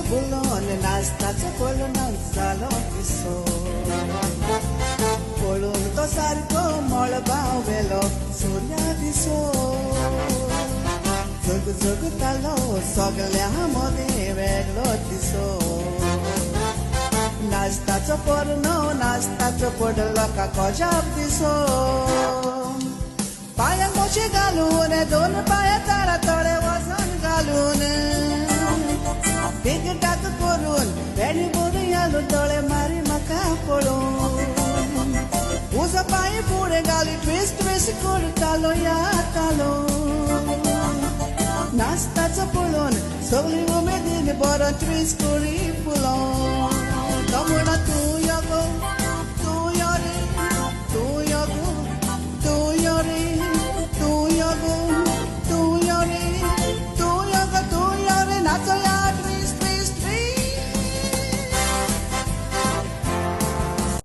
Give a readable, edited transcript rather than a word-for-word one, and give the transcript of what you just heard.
फुलोन नाचताचो पळोवन जालो पिसो पळोवन तो सारको मळबाव वेलो सूर्या दिसो जग जगतालो सगळ्या मदीं वेगळो दिसो नाचताचो पोरनो नाचताचो पडलो का कोजाप दिसो पायांक मोचे घालून दोन पाया ताळा तळे वजन घालून बेगटाक करून बेणी बरी आलो तळे मारी म्हाका पळोवन उजो पांय फुडें घाली ट्विस्ट ट्विस्ट करतालो यातालो नाचताचो पळोवन सगळी उमेदीन बरो ट्विस्ट करी फुलो तो म्हणा तूं योगो